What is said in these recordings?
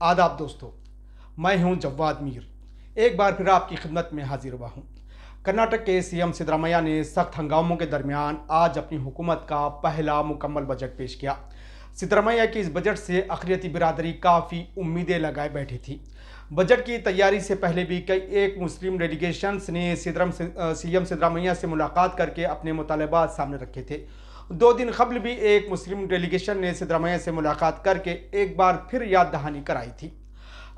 आदाब दोस्तों, मैं हूं जव्वाद मीर। एक बार फिर आपकी खिदमत में हाजिर हुआ हूं। कर्नाटक के सीएम सिद्धरामैया ने सख्त हंगामों के दरमियान आज अपनी हुकूमत का पहला मुकम्मल बजट पेश किया। सिद्धरामैया की इस बजट से अक़लियती बिरादरी काफ़ी उम्मीदें लगाए बैठी थी। बजट की तैयारी से पहले भी कई एक मुस्लिम डेलीगेशंस ने सीएम सिद्धरामैया से मुलाकात करके अपने मुतालबात सामने रखे थे। 2 दिन कबल भी एक मुस्लिम डेलीगेशन ने सिद्धरामैया से मुलाकात करके एक बार फिर याद दहानी कराई थी।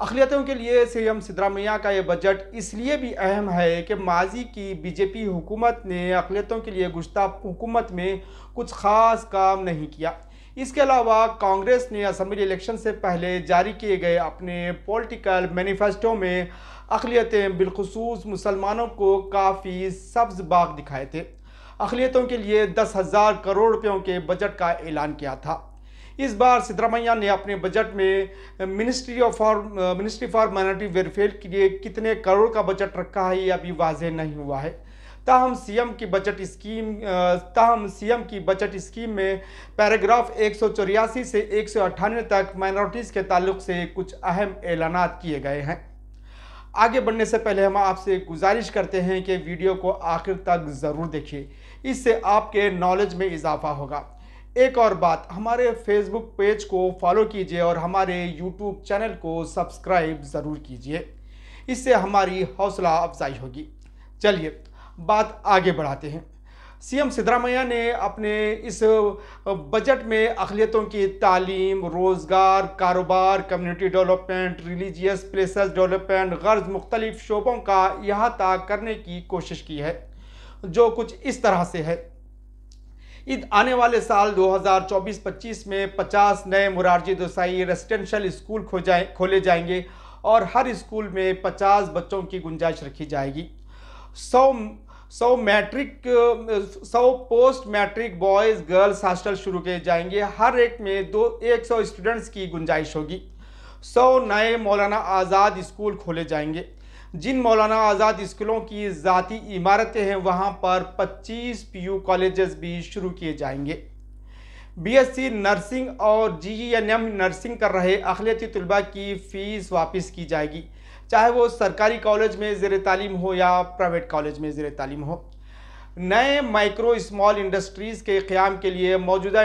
अक़लियतों के लिए सीएम सिद्धरामैया का ये बजट इसलिए भी अहम है कि माजी की बीजेपी हुकूमत ने अक़लियतों के लिए गुज़श्ता हुकूमत में कुछ ख़ास काम नहीं किया। इसके अलावा कांग्रेस ने असम्बली इलेक्शन से पहले जारी किए गए अपने पॉलिटिकल मैनिफेस्टो में अक़लियतें बिलखुसूस मुसलमानों को काफ़ी सब्ज़ बाग दिखाए थे। अक़लियतों के लिए 10,000 करोड़ रुपयों के बजट का ऐलान किया था। इस बार सिद्धरामैया ने अपने बजट में मिनिस्ट्री फॉर माइनॉरिटी वेलफेयर के लिए कितने करोड़ का बजट रखा है ये अभी वाज़ेह नहीं हुआ है। ताहम सीएम की बजट स्कीम में पैराग्राफ 184 से 198 तक माइनॉरिटीज़ के ताल्लुक से कुछ अहम ऐलानात किए गए हैं। आगे बढ़ने से पहले हम आपसे गुजारिश करते हैं कि वीडियो को आखिर तक ज़रूर देखिए, इससे आपके नॉलेज में इजाफा होगा। एक और बात, हमारे फेसबुक पेज को फॉलो कीजिए और हमारे यूट्यूब चैनल को सब्सक्राइब ज़रूर कीजिए, इससे हमारी हौसला अफजाई होगी। चलिए बात आगे बढ़ाते हैं। सीएम सिद्धरामैया ने अपने इस बजट में अक़लियतों की तालीम, रोज़गार, कारोबार, community development, religious places development, गर्ज़ मुख्तलिफ शोबों का अहाता करने की कोशिश की है, जो कुछ इस तरह से है। आने वाले साल 2024-25 में 50 नए मोरारजी देसाई रेसिडेंशियल स्कूल खोले जाएंगे और हर स्कूल में 50 बच्चों की गुंजाइश रखी जाएगी। 100 post matric boys girls hostel शुरू किए जाएंगे, हर एक में 100 स्टूडेंट्स की गुंजाइश होगी। 100 नए मौलाना आज़ाद स्कूल खोले जाएंगे। जिन मौलाना आज़ाद स्कूलों की ज़ाती इमारतें हैं वहाँ पर 25 पीयू कॉलेजेस भी शुरू किए जाएंगे। बीएससी नर्सिंग और जीएनएम नर्सिंग कर रहे अक़लियती तलबा की फ़ीस वापस की जाएगी, चाहे वो सरकारी कॉलेज में ज़ेर तालीम हो या प्राइवेट कॉलेज में ज़ेर तालीम हो। नए माइक्रो स्मॉल इंडस्ट्रीज़ के क़याम के लिए मौजूदा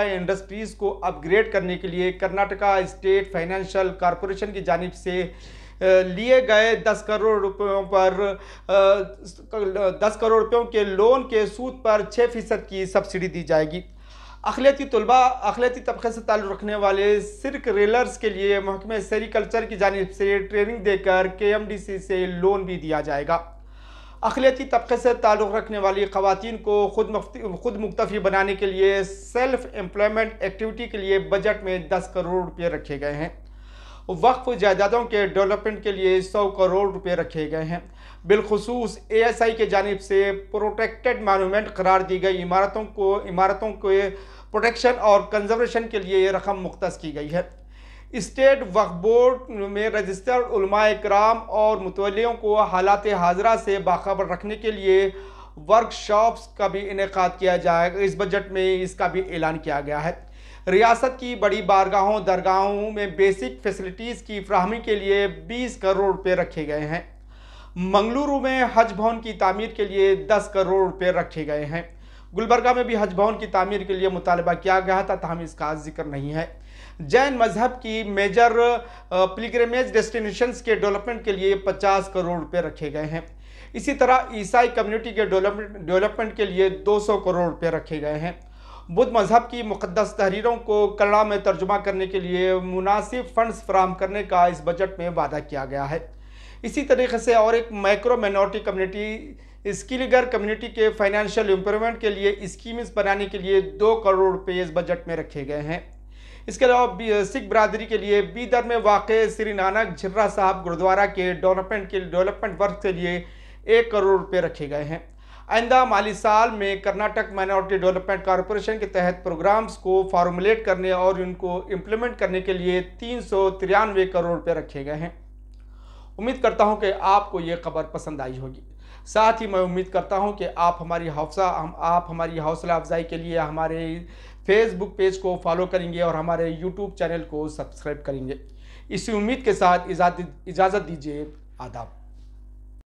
इंडस्ट्रीज़ को अपग्रेड करने के लिए कर्नाटका स्टेट फाइनेंशियल कॉरपोरेशन की जानिब से लिए गए 10 करोड़ रुपयों के लोन के सूद पर 6% की सब्सिडी दी जाएगी। अक़लियती तबक़े से ताल्लुक़ रखने वाले सिर्क रेलर्स के लिए महकमे सेरिकल्चर की जानिब से ट्रेनिंग देकर KMDC से लोन भी दिया जाएगा। अक़लियती तबक़े से ताल्लुक़ रखने वाली ख़वातीन को खुद मुक्तफ़ी बनाने के लिए सेल्फ़ एम्प्लॉयमेंट एक्टिविटी के लिए बजट में 10 करोड़ रुपये रखे गए हैं। वक्फ जायदादों के डेवलपमेंट के लिए 100 करोड़ रुपये रखे गए हैं। बिलखुसूस ASI के जानिब से प्रोटेक्टेड मॉन्यूमेंट करार दी गई इमारतों को प्रोटेक्शन और कंजर्वेशन के लिए ये रकम मुख्तस की गई है। स्टेट वक्फ बोर्ड में रजिस्टर्ड उलमाए किराम और मुतवल्लियों को हालात हाज़िरा से बाखबर रखने के लिए वर्कशॉप्स का भी इनेकाद किया जाएगा। इस बजट में इसका भी ऐलान किया गया है। रियासत की बड़ी बारगाहों दरगाहों में बेसिक फैसिलिटीज़ की फ्राहमी के लिए 20 करोड़ रुपये रखे गए हैं। मंगलुरु में हज भवन की तामीर के लिए 10 करोड़ रुपये रखे गए हैं। गुलबर्गा में भी हज भवन की तामीर के लिए मुतालबा किया गया था, ताहम इसका जिक्र नहीं है। जैन मजहब की मेजर पिलग्रिमेज डेस्टिनेशंस के डेवलपमेंट के लिए 50 करोड़ रुपये रखे गए हैं। इसी तरह ईसाई कम्युनिटी के डेवलपमेंट के लिए 200 करोड़ रुपये रखे गए हैं। बुद्ध मजहब की मुक़द्दस तहरीरों को कन्नड़ा में तर्जुमा करने के लिए मुनासिब फंड्स फराहम करने का इस बजट में वादा किया गया है। इसी तरीके से और एक माइक्रो माइनॉरिटी कम्युनिटी स्किलगर कम्युनिटी के फाइनेंशियल इम्प्रूवमेंट के लिए स्कीम्स बनाने के लिए 2 करोड़ रुपये इस बजट में रखे गए हैं। इसके अलावा सिख बरादरी के लिए बीदर में वाक़े श्री नानक झिर्रा साहब गुरुद्वारा के डेवलपमेंट वर्क के लिए 1 करोड़ रुपये रखे गए हैं। आइंदा माली साल में कर्नाटक माइनॉरिटी डेवलपमेंट कॉरपोरेशन के तहत प्रोग्राम्स को फार्मुलेट करने और उनको इम्प्लीमेंट करने के लिए 393 करोड़ रुपये रखे गए हैं। उम्मीद करता हूं कि आपको ये खबर पसंद आई होगी। साथ ही मैं उम्मीद करता हूं कि आप हमारी हौसला अफजाई के लिए हमारे फेसबुक पेज को फॉलो करेंगे और हमारे यूट्यूब चैनल को सब्सक्राइब करेंगे। इसी उम्मीद के साथ इजाज़त दीजिए। आदाब।